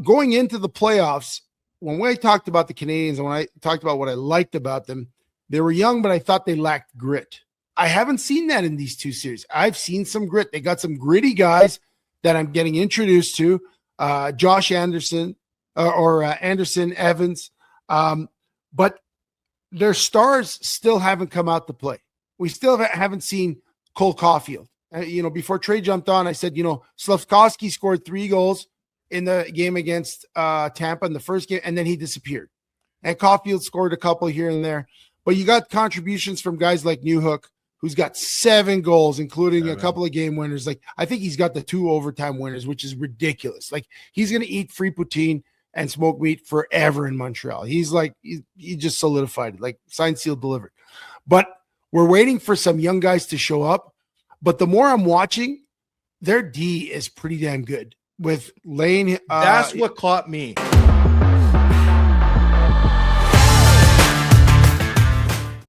going into the playoffs, when I talked about the Canadians and when I talked about what I liked about them, they were young, but I thought they lacked grit. I haven't seen that in these two series. I've seen some grit. They got some gritty guys that I'm getting introduced to. Josh Anderson or Anderson Evans. But their stars still haven't come out to play. We still haven't seen Cole Caulfield. Before Trey jumped on, I said, Slafkovsky scored 3 goals in the game against Tampa in the first game, and then he disappeared. And Caulfield scored a couple here and there. But you got contributions from guys like Newhook, who's got 7 goals, including a couple of game winners. Like, I think he's got the 2 overtime winners, which is ridiculous. Like, he's going to eat free poutine and smoked meat forever in Montreal. He's like, he just solidified it, like signed, sealed, delivered. But we're waiting for some young guys to show up. But the more I'm watching, their D is pretty damn good with Lane. That's what caught me.